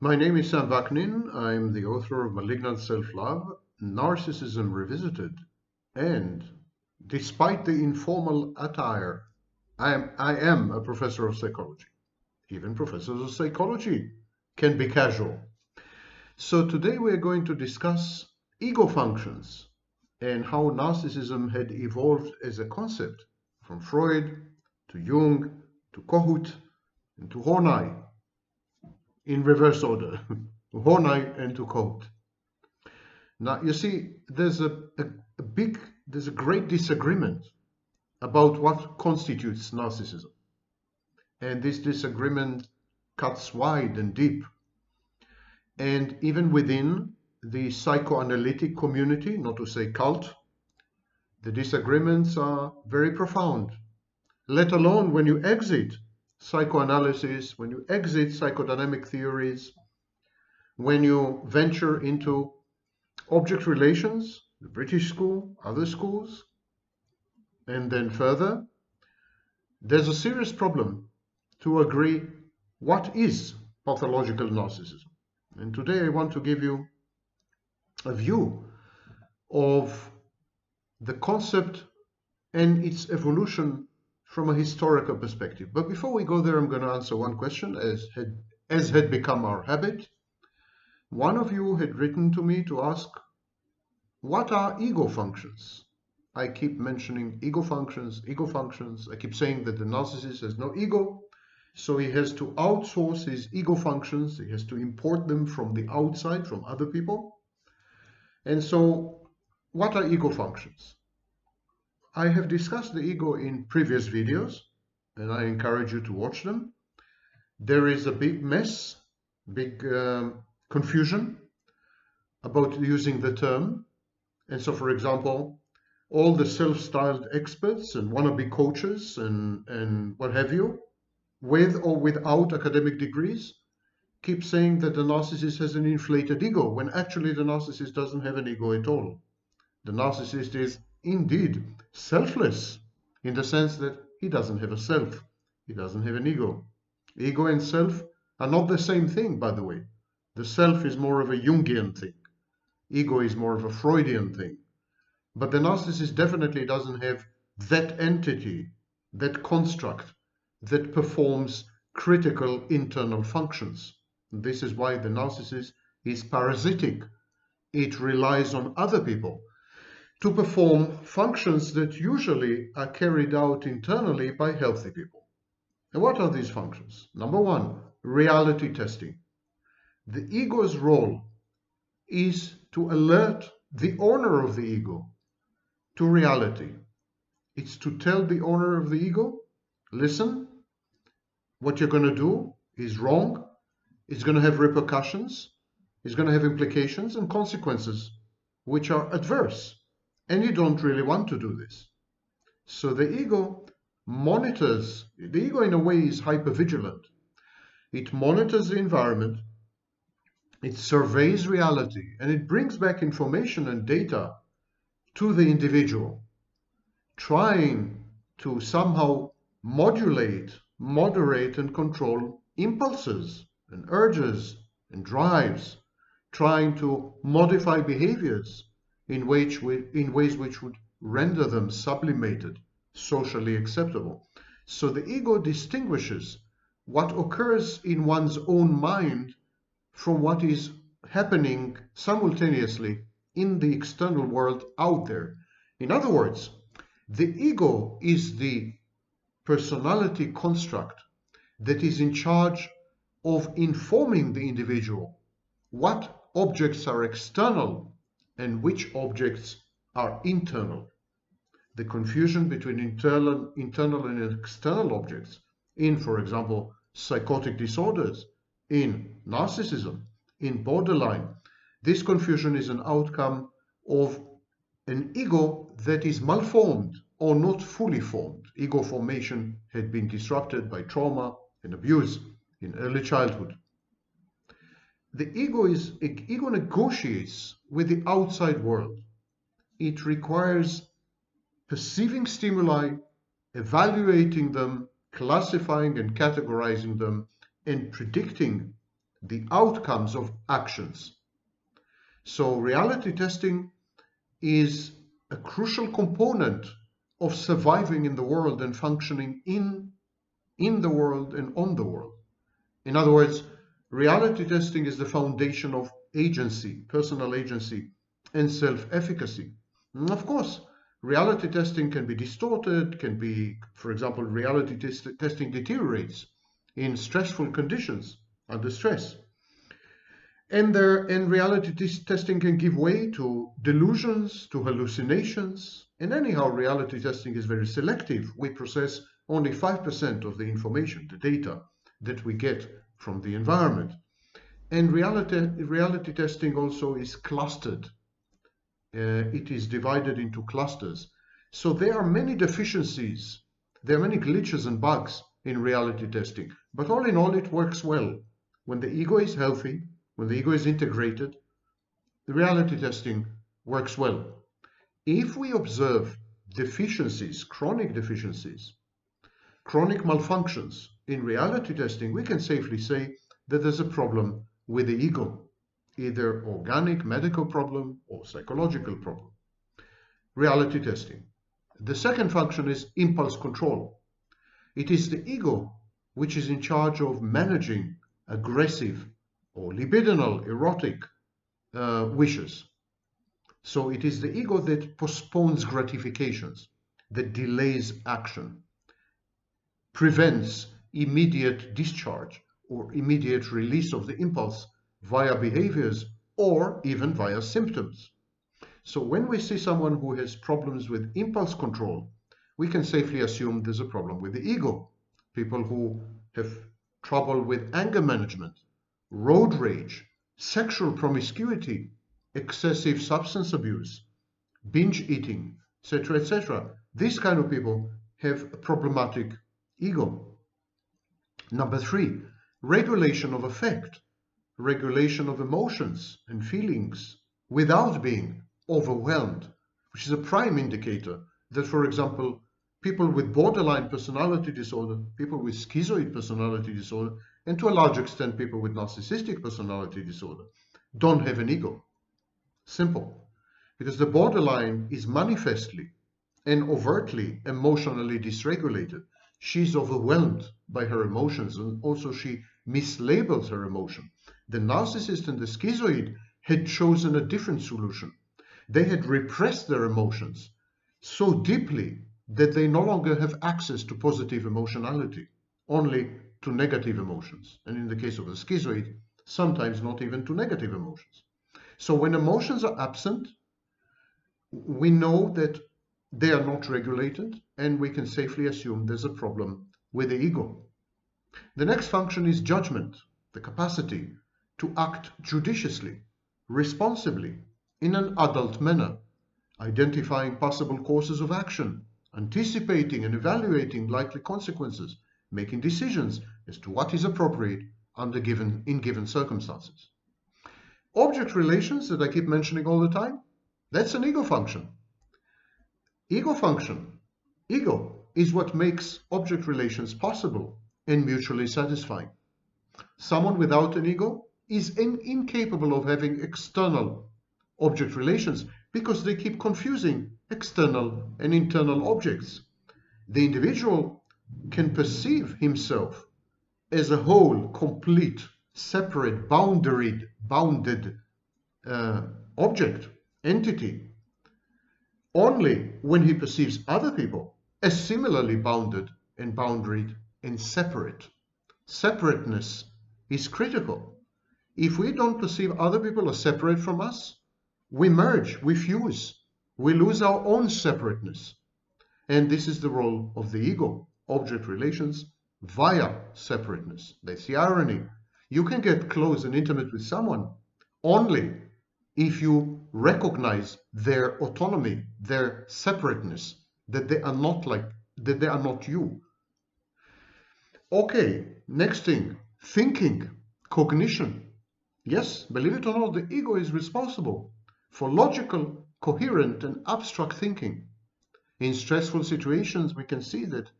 My name is Sam Vaknin. I'm the author of Malignant Self-Love, Narcissism Revisited, and despite the informal attire, I am a professor of psychology. Even professors of psychology can be casual. So today we're going to discuss ego functions and how narcissism had evolved as a concept from Freud to Jung to Kohut and to Horney in reverse order. Horney and to Kohut. Now, you see, there's a great disagreement about what constitutes narcissism. And this disagreement cuts wide and deep. And even within the psychoanalytic community, not to say cult, the disagreements are very profound, let alone when you exit psychoanalysis, when you exit psychodynamic theories, when you venture into object relations, the British school, other schools, and then further, there's a serious problem to agree what is pathological narcissism. And today I want to give you a view of the concept and its evolution from a historical perspective. But before we go there, I'm going to answer one question, as had become our habit. One of you had written to me to ask, what are ego functions? I keep mentioning ego functions, ego functions. I keep saying that the narcissist has no ego, so he has to outsource his ego functions. He has to import them from the outside, from other people. And so, what are ego functions? I have discussed the ego in previous videos, and I encourage you to watch them. There is a big mess, big confusion about using the term. And so, for example, all the self-styled experts and wannabe coaches and what have you, with or without academic degrees, keep saying that the narcissist has an inflated ego, when actually the narcissist doesn't have an ego at all. The narcissist is indeed selfless in the sense that he doesn't have a self. He doesn't have an ego. Ego and self are not the same thing, by the way. The self is more of a Jungian thing. Ego is more of a Freudian thing. But the narcissist definitely doesn't have that entity, that construct, that performs critical internal functions. This is why the narcissist is parasitic. It relies on other people to perform functions that usually are carried out internally by healthy people. And what are these functions? Number one, reality testing. The ego's role is to alert the owner of the ego to reality. It's to tell the owner of the ego, listen, what you're going to do is wrong, it's going to have repercussions, it's going to have implications and consequences which are adverse, and you don't really want to do this. So the ego monitors, the ego in a way is hypervigilant. It monitors the environment, it surveys reality, and it brings back information and data to the individual, trying to somehow modulate, moderate, and control impulses and urges and drives, trying to modify behaviors in ways which would render them sublimated, socially acceptable. So the ego distinguishes what occurs in one's own mind from what is happening simultaneously in the external world out there. In other words, the ego is the personality construct that is in charge of informing the individual what objects are external and which objects are internal. The confusion between internal and external objects in, for example, psychotic disorders, in narcissism, in borderline, this confusion is an outcome of an ego that is malformed or not fully formed. Ego formation had been disrupted by trauma and abuse in early childhood. The ego negotiates with the outside world. It requires perceiving stimuli, evaluating them, classifying and categorizing them, and predicting the outcomes of actions. So reality testing is a crucial component of surviving in the world and functioning in the world and on the world. In other words, reality testing is the foundation of agency, personal agency, and self-efficacy. And of course, reality testing can be distorted, can be, for example, reality testing deteriorates in stressful conditions, under stress. And reality testing can give way to delusions, to hallucinations. And anyhow, reality testing is very selective. We process only 5% of the information, the data that we get from the environment. And reality testing also is clustered. It is divided into clusters. So there are many deficiencies, there are many glitches and bugs in reality testing. But all in all, it works well. When the ego is healthy, when the ego is integrated, the reality testing works well. If we observe deficiencies, chronic malfunctions in reality testing, we can safely say that there's a problem with the ego, either organic, medical problem, or psychological problem. Reality testing. The second function is impulse control. It is the ego which is in charge of managing aggressive or libidinal, erotic wishes. So it is the ego that postpones gratifications, that delays action, prevents immediate discharge or immediate release of the impulse via behaviors or even via symptoms. So when we see someone who has problems with impulse control, we can safely assume there's a problem with the ego. People who have trouble with anger management, road rage, sexual promiscuity, excessive substance abuse, binge eating, etc. These kind of people have a problematic ego. Number 3, regulation of affect, regulation of emotions and feelings without being overwhelmed, which is a prime indicator that, for example, people with borderline personality disorder, people with schizoid personality disorder, and to a large extent people with narcissistic personality disorder, don't have an ego. Simple. Because the borderline is manifestly and overtly emotionally dysregulated. She's overwhelmed by her emotions, and also she mislabels her emotion. The narcissist and the schizoid had chosen a different solution. They had repressed their emotions so deeply that they no longer have access to positive emotionality, only to negative emotions. And in the case of the schizoid, sometimes not even to negative emotions. So when emotions are absent, we know that they are not regulated, and we can safely assume there's a problem with the ego. The next function is judgment, the capacity to act judiciously, responsibly, in an adult manner, identifying possible courses of action, anticipating and evaluating likely consequences, making decisions as to what is appropriate in given circumstances. Object relations that I keep mentioning all the time, that's an ego function. Ego is what makes object relations possible and mutually satisfying. Someone without an ego is incapable of having external object relations because they keep confusing external and internal objects. The individual can perceive himself as a whole, complete, separate, bounded object, entity, only when he perceives other people as similarly bounded and boundaried and separate. Separateness is critical. If we don't perceive other people as separate from us, we merge, we fuse, we lose our own separateness. And this is the role of the ego, object relations via separateness. That's the irony. You can get close and intimate with someone only if you recognize their autonomy, their separateness, that they are not you. Okay, next thing, thinking, cognition. Yes, believe it or not, the ego is responsible for logical, coherent, and abstract thinking. In stressful situations, we can see that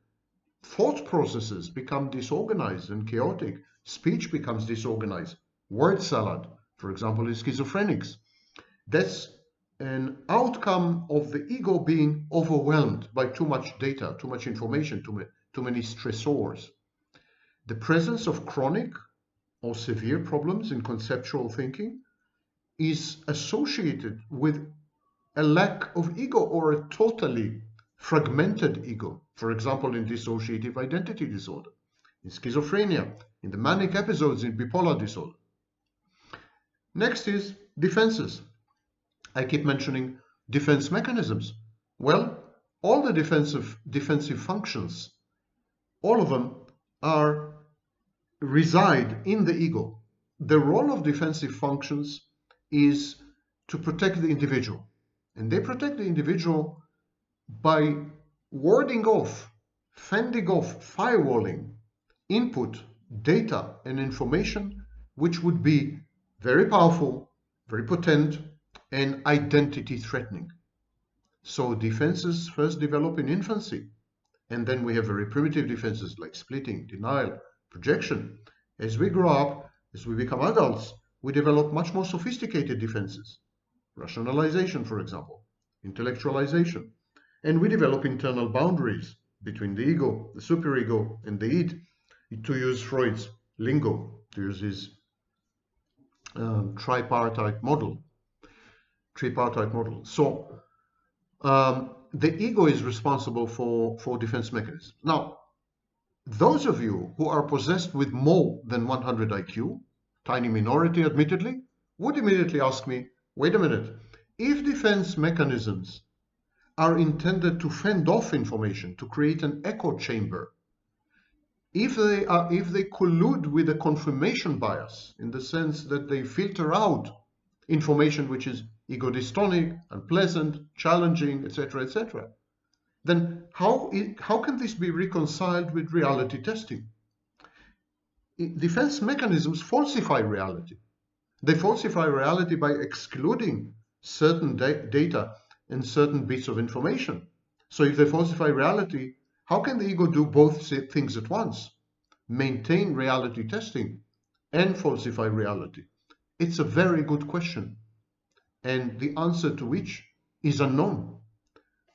thought processes become disorganized and chaotic. Speech becomes disorganized. word salad, for example, in schizophrenics. That's an outcome of the ego being overwhelmed by too much data, too much information, too many stressors. The presence of chronic or severe problems in conceptual thinking is associated with a lack of ego or a totally fragmented ego. For example, in dissociative identity disorder, in schizophrenia, in the manic episodes in bipolar disorder. Next is defenses. I keep mentioning defense mechanisms. Well, all the defensive functions, all of them reside in the ego. The role of defensive functions is to protect the individual. And they protect the individual by warding off, fending off, firewalling input, data, and information which would be very powerful, very potent, and identity threatening. So defenses first develop in infancy, and then we have very primitive defenses like splitting, denial, projection. As we grow up, as we become adults, we develop much more sophisticated defenses. Rationalization, for example, intellectualization. And we develop internal boundaries between the ego, the superego, and the id, to use Freud's lingo, to use his tripartite model. So the ego is responsible for defense mechanisms. Now, those of you who are possessed with more than 100 IQ, tiny minority admittedly, would immediately ask me, wait a minute, if defense mechanisms are intended to fend off information, to create an echo chamber, if they collude with a confirmation bias, in the sense that they filter out information which is ego dystonic, unpleasant, challenging, etc., etc., then how can this be reconciled with reality testing? Defense mechanisms falsify reality. They falsify reality by excluding certain data and certain bits of information. So if they falsify reality, how can the ego do both things at once? Maintain reality testing and falsify reality? It's a very good question, and the answer to which is unknown.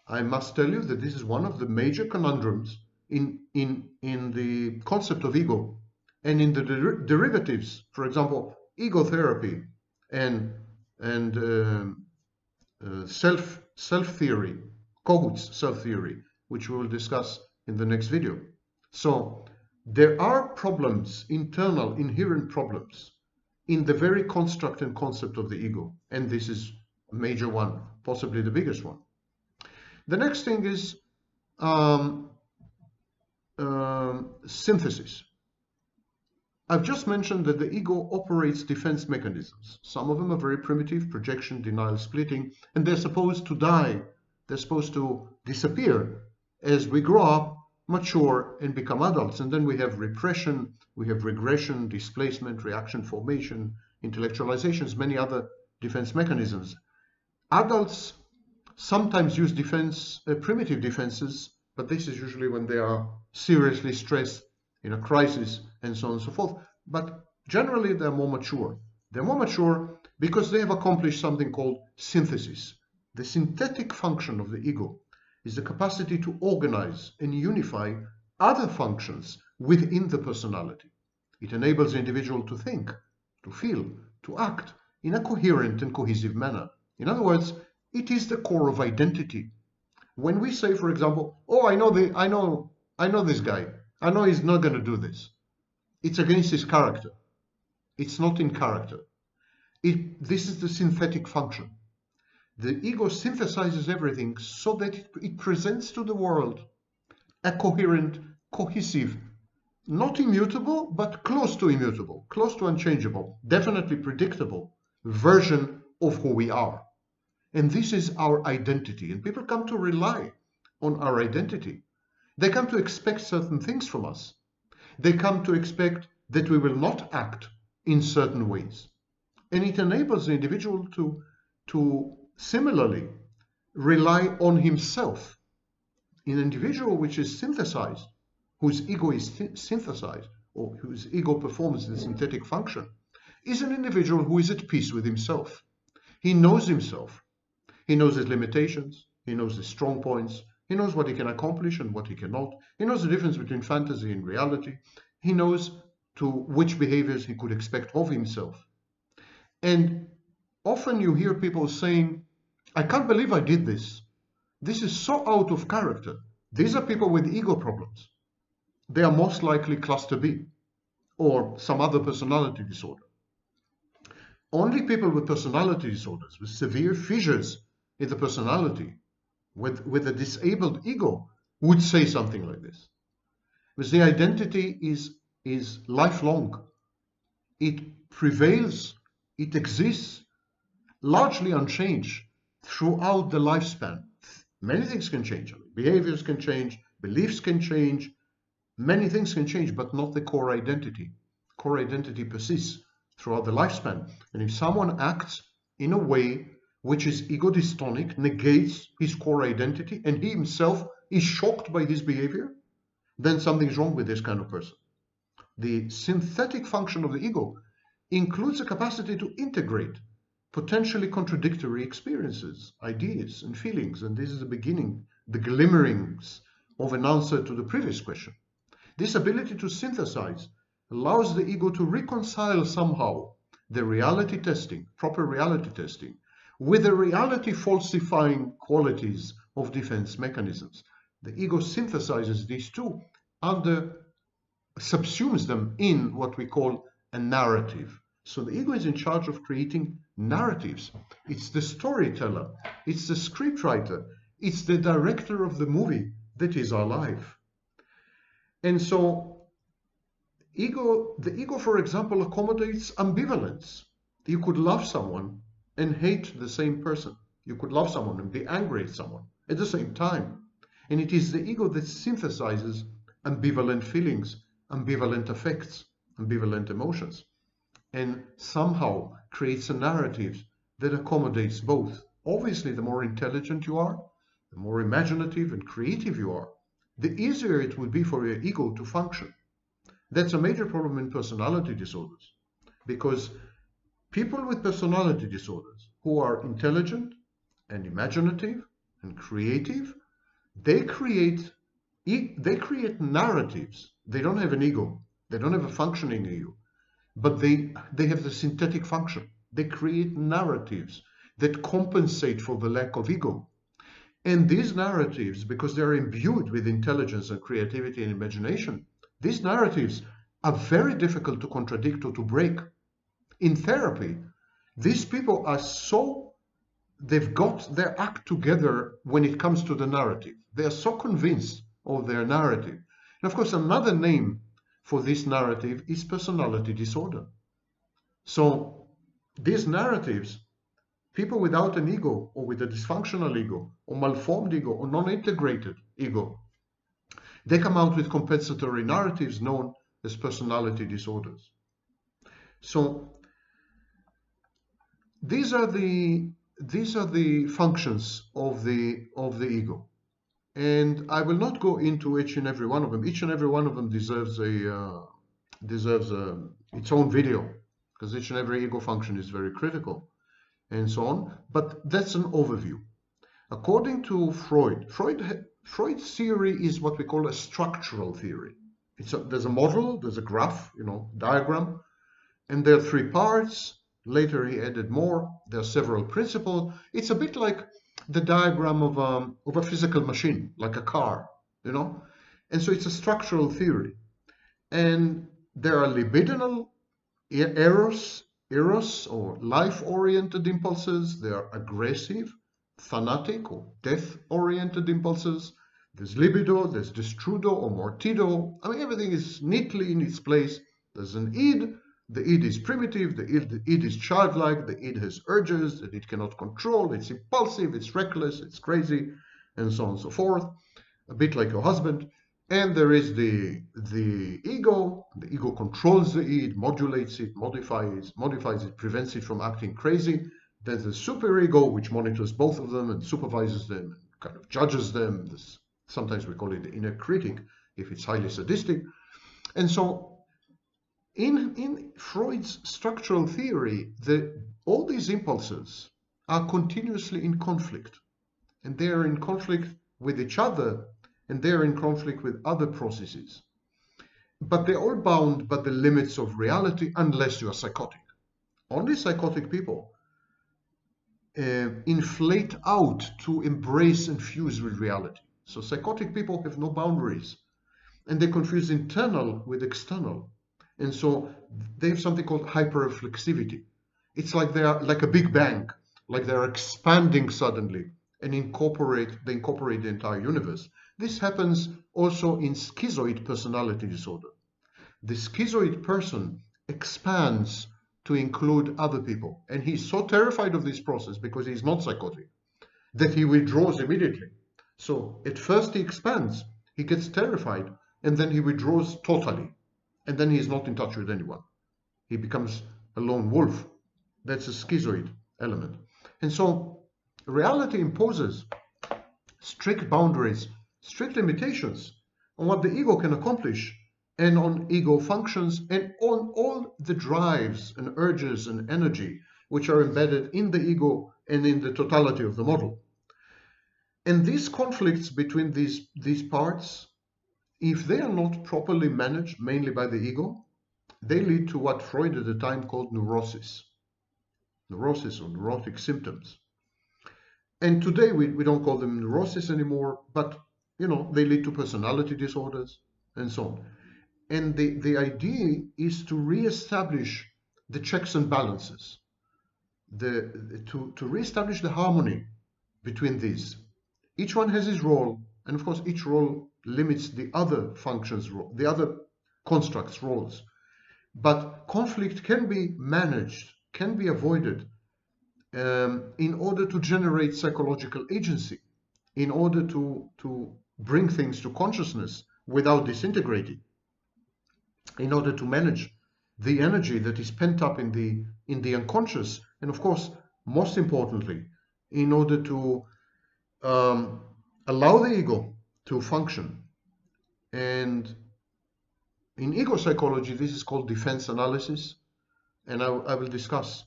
I must tell you that this is one of the major conundrums in the concept of ego and in the derivatives. For example, ego therapy and self-theory, Kohut's self-theory, which we will discuss in the next video. So there are problems, internal, inherent problems, in the very construct and concept of the ego, and this is a major one, possibly the biggest one. The next thing is synthesis. I've just mentioned that the ego operates defense mechanisms. Some of them are very primitive, projection, denial, splitting, and they're supposed to die. They're supposed to disappear as we grow up, mature, and become adults. And then we have repression, we have regression, displacement, reaction formation, intellectualizations, many other defense mechanisms. Adults sometimes use primitive defenses, but this is usually when they are seriously stressed in a crisis and so on and so forth. But generally they're more mature. They're more mature because they have accomplished something called synthesis. The synthetic function of the ego is the capacity to organize and unify other functions within the personality. It enables the individual to think, to feel, to act in a coherent and cohesive manner. In other words, it is the core of identity. When we say, for example, oh, I know this guy, I know he's not going to do this, it's against his character. It's not in character. This is the synthetic function. The ego synthesizes everything so that it presents to the world a coherent, cohesive, not immutable, but close to immutable, close to unchangeable, definitely predictable version of who we are. And this is our identity. And people come to rely on our identity. They come to expect certain things from us. They come to expect that we will not act in certain ways. And it enables the individual to similarly rely on himself. An individual which is synthesized, whose ego is synthesized, or whose ego performs the synthetic function, is an individual who is at peace with himself. He knows himself. He knows his limitations. He knows his strong points. He knows what he can accomplish and what he cannot. He knows the difference between fantasy and reality. He knows to which behaviors he could expect of himself. And often you hear people saying, I can't believe I did this. This is so out of character. These are people with ego problems. They are most likely cluster B or some other personality disorder. Only people with personality disorders, with severe fissures in the personality, with a disabled ego, would say something like this. Because the identity is lifelong. It prevails, it exists, largely unchanged throughout the lifespan. Many things can change. Behaviors can change, beliefs can change, many things can change, but not the core identity. Core identity persists throughout the lifespan. And if someone acts in a way which is ego dystonic, negates his core identity, and he himself is shocked by this behavior, then something's wrong with this kind of person. The synthetic function of the ego includes the capacity to integrate potentially contradictory experiences, ideas, and feelings. And this is the beginning, the glimmerings of an answer to the previous question. This ability to synthesize allows the ego to reconcile somehow the reality testing, proper reality testing, with the reality falsifying qualities of defense mechanisms. The ego synthesizes these two subsumes them in what we call a narrative. So the ego is in charge of creating narratives. It's the storyteller, it's the scriptwriter, it's the director of the movie that is our life. And so the ego, for example, accommodates ambivalence. You could love someone and hate the same person. You could love someone and be angry at someone at the same time. And it is the ego that synthesizes ambivalent feelings, ambivalent affects, ambivalent emotions, and somehow creates a narrative that accommodates both. Obviously, the more intelligent you are, the more imaginative and creative you are, the easier it would be for your ego to function. That's a major problem in personality disorders, because people with personality disorders who are intelligent and imaginative and creative, they create narratives. They don't have an ego. They don't have a functioning ego, but they have the synthetic function. They create narratives that compensate for the lack of ego. And these narratives, because they're imbued with intelligence and creativity and imagination, these narratives are very difficult to contradict or to break. In therapy, these people are they've got their act together when it comes to the narrative. They are so convinced of their narrative. And of course, another name for this narrative is personality disorder. So these narratives, people without an ego or with a dysfunctional ego or malformed ego or non-integrated ego, they come out with compensatory narratives known as personality disorders. So these are the functions of the ego. And I will not go into each and every one of them. Each and every one of them deserves its own video, because each and every ego function is very critical, and so on. But that's an overview. According to Freud's theory is what we call a structural theory. There's a model, there's a graph, diagram, and there are three parts. Later he added more. There are several principles. It's a bit like the diagram of a physical machine, like a car, And so it's a structural theory. And there are libidinal eros or life-oriented impulses. There are aggressive, thanatic or death-oriented impulses. There's libido, there's destrudo or mortido. I mean, everything is neatly in its place. There's an id. The id is primitive, the id is childlike, the id has urges that it cannot control, it's impulsive, it's reckless, it's crazy, and so on and so forth. A bit like your husband. And there is the ego. The ego controls the id, modulates it, modifies it, prevents it from acting crazy. There's the superego, which monitors both of them and supervises them, and kind of judges them. Sometimes we call it the inner critic if it's highly sadistic. And so In Freud's structural theory, all these impulses are continuously in conflict, and they are in conflict with each other, and they are in conflict with other processes. But they're all bound by the limits of reality unless you are psychotic. Only psychotic people inflate out to embrace and fuse with reality. So psychotic people have no boundaries, and they confuse internal with external. And so they have something called hyperreflexivity. It's like they are like a big bang, like they're expanding suddenly and they incorporate the entire universe. This happens also in schizoid personality disorder. The schizoid person expands to include other people, and he's so terrified of this process because he's not psychotic that he withdraws immediately. So at first he expands, he gets terrified, and then he withdraws totally, and then he's not in touch with anyone. He becomes a lone wolf. That's a schizoid element. And so reality imposes strict boundaries, strict limitations on what the ego can accomplish, and on ego functions, and on all the drives and urges and energy which are embedded in the ego and in the totality of the model. And these conflicts between these parts, if they are not properly managed, mainly by the ego, they lead to what Freud at the time called neurosis or neurotic symptoms. And today we don't call them neurosis anymore, but they lead to personality disorders and so on. And the idea is to reestablish the checks and balances, to reestablish the harmony between these. Each one has his role, and of course each role limits the other functions, the other constructs' roles. But conflict can be managed, can be avoided in order to generate psychological agency, in order to bring things to consciousness without disintegrating, in order to manage the energy that is pent up in the unconscious, and of course, most importantly, in order to allow the ego to function. And in ego psychology, this is called defense analysis, and I will discuss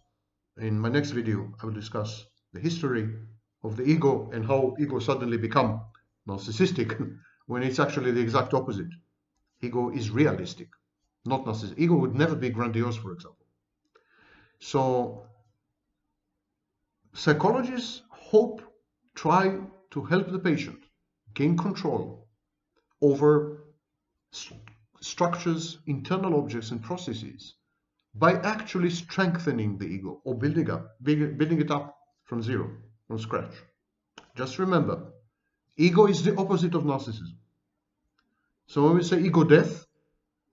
in my next video. I will discuss the history of the ego and how ego suddenly become narcissistic when it's actually the exact opposite. Ego is realistic, not narcissistic. Ego would never be grandiose, for example. So psychologists try to help the patient gain control over structures, internal objects, and processes by actually strengthening the ego or building it up from zero, from scratch. Just remember, ego is the opposite of narcissism. So when we say ego death,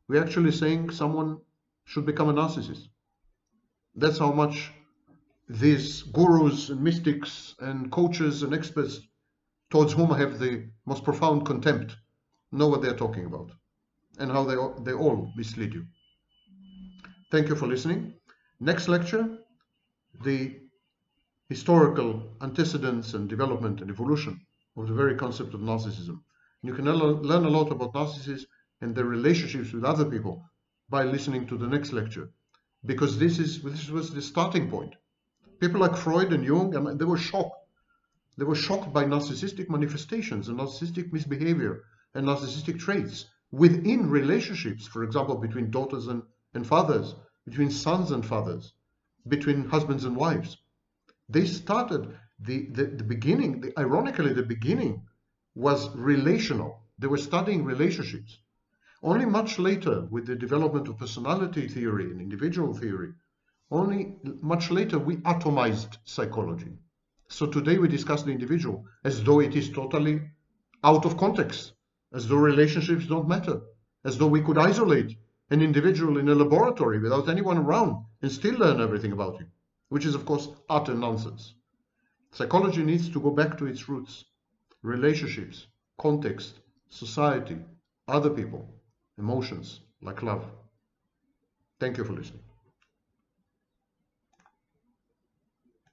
we're actually saying someone should become a narcissist. That's how much these gurus and mystics and coaches and experts towards whom I have the most profound contempt know what they're talking about and how they all mislead you. Thank you for listening. Next lecture, the historical antecedents and development and evolution of the very concept of narcissism. You can learn a lot about narcissists and their relationships with other people by listening to the next lecture, because this was the starting point. People like Freud and Jung, they were shocked. They were shocked by narcissistic manifestations and narcissistic misbehavior and narcissistic traits within relationships, for example, between daughters and fathers, between sons and fathers, between husbands and wives. They started the beginning, ironically, the beginning was relational. They were studying relationships. Only much later, with the development of personality theory and individual theory, only much later we atomized psychology. So today we discuss the individual as though it is totally out of context, as though relationships don't matter, as though we could isolate an individual in a laboratory without anyone around and still learn everything about him, which is of course utter nonsense. Psychology needs to go back to its roots: relationships, context, society, other people, emotions like love. Thank you for listening.